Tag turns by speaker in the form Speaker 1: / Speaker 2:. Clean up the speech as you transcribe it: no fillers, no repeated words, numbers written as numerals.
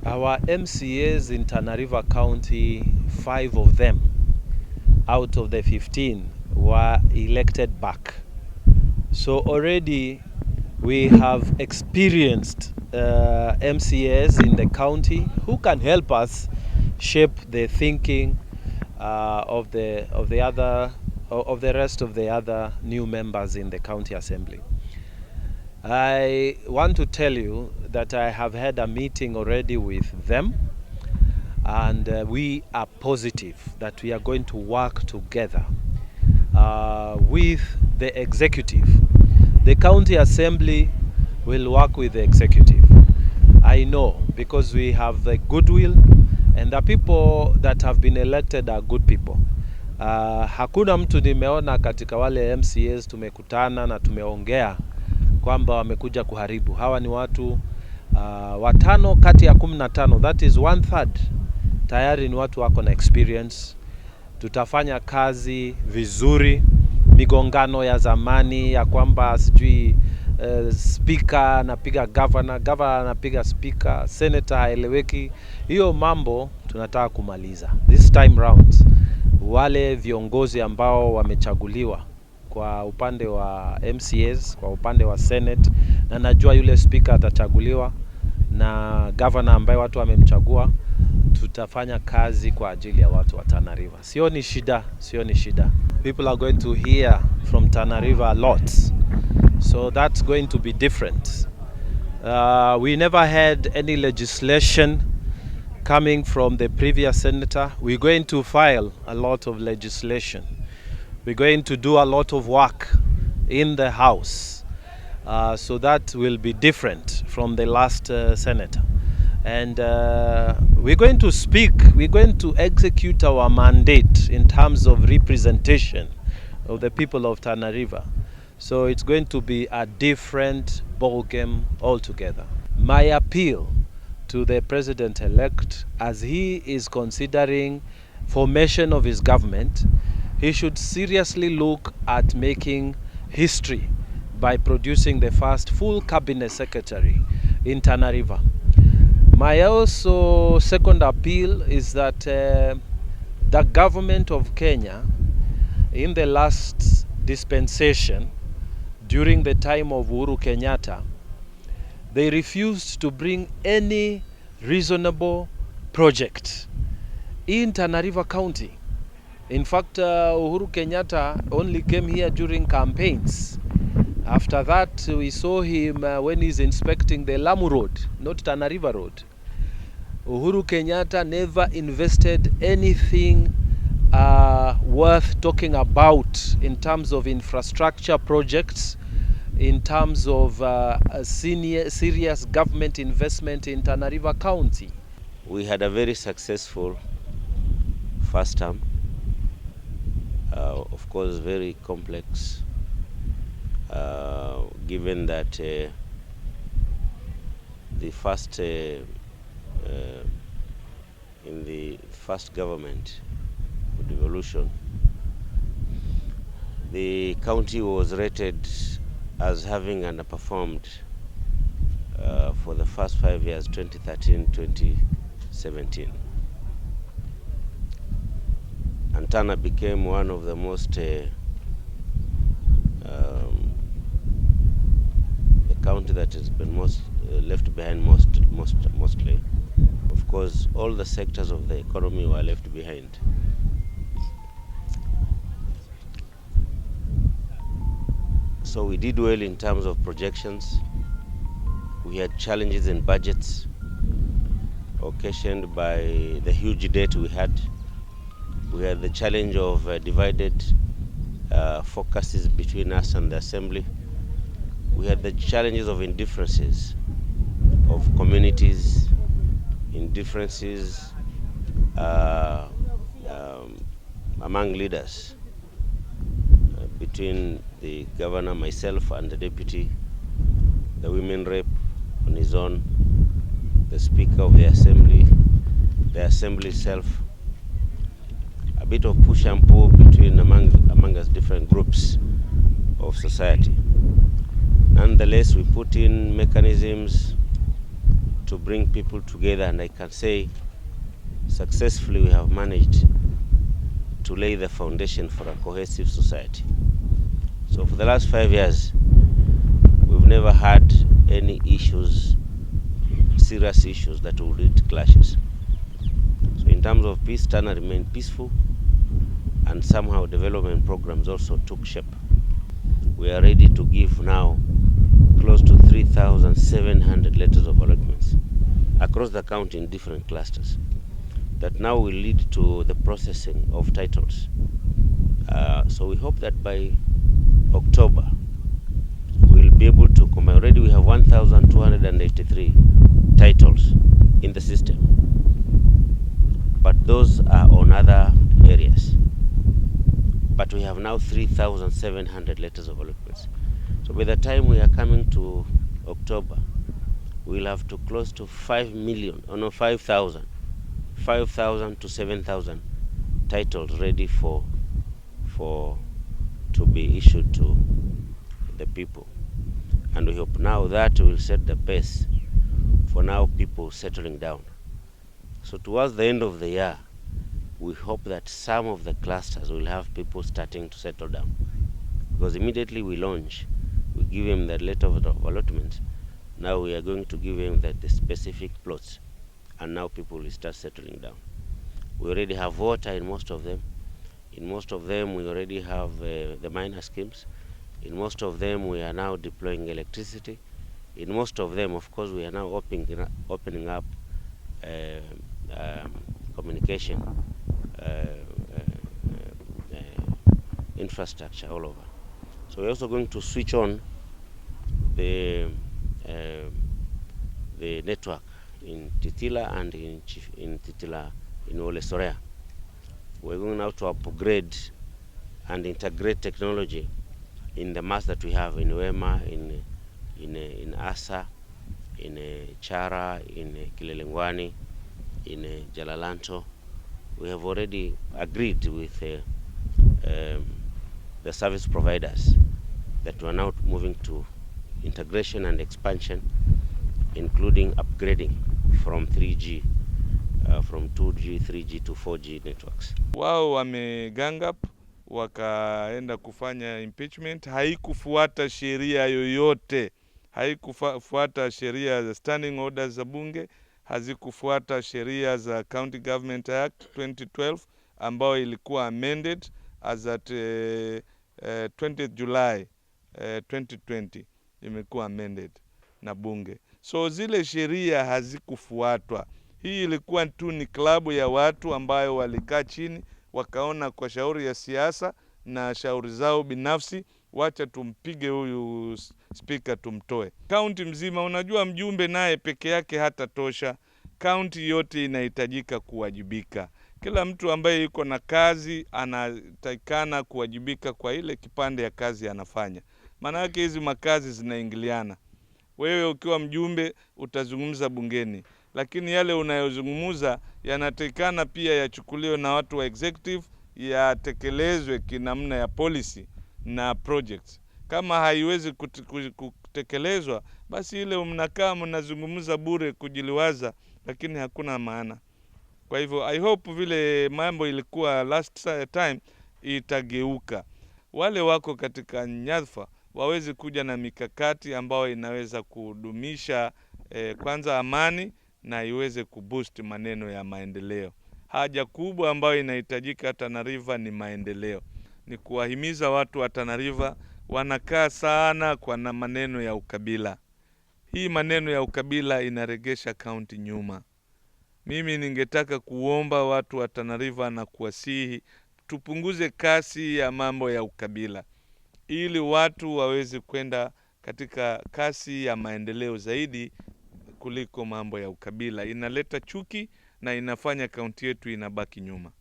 Speaker 1: Our MCAs in Tana River County, 5 of them out of the 15 were elected back. So already we have experienced MCAs in the county who can help us shape the thinking of the rest of the other new members in the county assembly. I want to tell you that I have had a meeting already with them, and we are positive that we are going to work together with the executive. The county assembly will work with the executive. I know, because we have the goodwill, and the people that have been elected are good people. Hakuna mtu nimeona katika wale MCAs tumekutana na tumeongea kwamba wamekuja kuharibu. Hawa ni watu 5 kati ya 15, that is 1/3. Tayari ni watu wako na experience. Tutafanya kazi vizuri. Migongano ya zamani ya kwamba sijui speaker anapiga governor anapiga speaker, senator haeleweki, hiyo mambo tunataka kumaliza this time round. Wale viongozi ambao wamechaguliwa kwa upande wa MCAs, kwa upande wa Senate, na najua yule speaker atachaguliwa na governor ambaye watu wamemchagua, tutafanya kazi kwa ajili ya watu wa Tana River. Sio ni shida. People are going to hear from Tana River a lot. So that's going to be different. We never had any legislation coming from the previous senator. We're going to file a lot of legislation. We're going to do a lot of work in the House. So that will be different from the last senator. And we're going to speak, we're going to execute our mandate in terms of representation of the people of Tana River. So it's going to be a different ball game altogether. My appeal to the president-elect, as he is considering formation of his government, he should seriously look at making history by producing the first full cabinet secretary in Tana River. My also second appeal is that the government of Kenya, in the last dispensation, during the time of Uhuru Kenyatta, they refused to bring any reasonable project in Tana River County. In fact, Uhuru Kenyatta only came here during campaigns. After that, we saw him when he's inspecting the Lamu Road, not Tana River Road. Uhuru Kenyatta never invested anything worth talking about in terms of infrastructure projects, in terms of serious government investment in Tana River County.
Speaker 2: We had a very successful first term, of course very complex, given that the first in the first government of devolution, the county was rated as having underperformed for the first 5 years, 2013-2017. And Tana became one of the most the county that has been most left behind mostly. Of course, all the sectors of the economy were left behind. So we did well in terms of projections. We had challenges in budgets occasioned by the huge debt we had. We had the challenge of divided focuses between us and the assembly. We had the challenges of indifferences of communities, indifferences among leaders, between the governor, myself, and the deputy, the women rep on his own, the speaker of the assembly itself. A bit of push and pull between among us different groups of society. Nonetheless, we put in mechanisms to bring people together, and I can say successfully we have managed to lay the foundation for a cohesive society. So for the last 5 years, we've never had any issues, serious issues that will lead to clashes. So in terms of peace, Tana remained peaceful, and somehow development programs also took shape. We are ready to give now close to 3,700 letters of allotments across the county in different clusters that now will lead to the processing of titles. So we hope that by October we'll be able to come. Already we have 1,283 titles in the system, but those are on other areas. But we have now 3,700 letters of allotments. So by the time we are coming to October, we'll have to close to 5,000 to 7,000 titles ready for to be issued to the people. And we hope now that will set the pace for now people settling down. So towards the end of the year, we hope that some of the clusters will have people starting to settle down, because immediately we launch, we give him the letter of allotment. Now we are going to give him the specific plots, and now people will start settling down. We already have water in most of them. In most of them, we already have the minor schemes. In most of them, we are now deploying electricity. In most of them, of course, we are now opening up communication infrastructure all over. So we're also going to switch on the network in Titila and in Titila in Ole Sorea. We're going now to upgrade and integrate technology in the mass that we have in Wema, in Asa, in Chara, in Kilelengwani, in Jalalanto. We have already agreed with the service providers that we are now moving to integration and expansion, including upgrading from 3G, from 2G, 3G to 4G networks.
Speaker 3: Wao wamegang up wakaenda kufanya impeachment, haikufuata sheria yoyote, haikufuata sheria za standing orders za bunge, hazikufuata sheria za County Government Act 2012 ambao ilikuwa amended as at 20th July 2020 imekuwa amended na bunge. So zile sheria hazikufuatwa. Hii ilikuwa tu ni klabu ya watu ambayo walikaa chini wakaona kwa shauri ya siasa na shauri zao binafsi, wacha tumpige huyu speaker tumtoe. County mzima, unajua mjumbe naye peke yake hata tosha. County yote inahitajika kuwajibika. Kila mtu ambaye yuko na kazi anatakikana kuwajibika kwa ile kipande ya kazi anafanya. Maana yake hizi makazi zinaingiliana. Wewe ukiwa mjumbe utazungumza bungeni, lakini yale unayozungumza yanatakikana pia yachukuliwe na watu wa executive, yatekelezwe kinamna ya policy na projects. Kama haiwezi kutekelezwa, basi ile mnakaa mnazungumza bure kujiliwaza, lakini hakuna maana. Kwa hivyo I hope vile mambo ilikuwa last time itageuka. Wale wako katika nyadhifa waweze kuja na mikakati ambayo inaweza kudumisha kwanza amani na iweze kuboost maneno ya maendeleo. Haja kubwa ambayo inahitajika Tana River ni maendeleo. Ni kuwahimiza watu wa Tana River, wanakaa sana kwa na maneno ya ukabila. Hii maneno ya ukabila inaregesha county nyuma. Mimi ningetaka kuomba watu wa Tana River na kuwasihi tupunguze kasi ya mambo ya ukabila, ili watu waweze kwenda katika kasi ya maendeleo zaidi kuliko mambo ya ukabila. Inaleta chuki na inafanya kaunti yetu inabaki nyuma.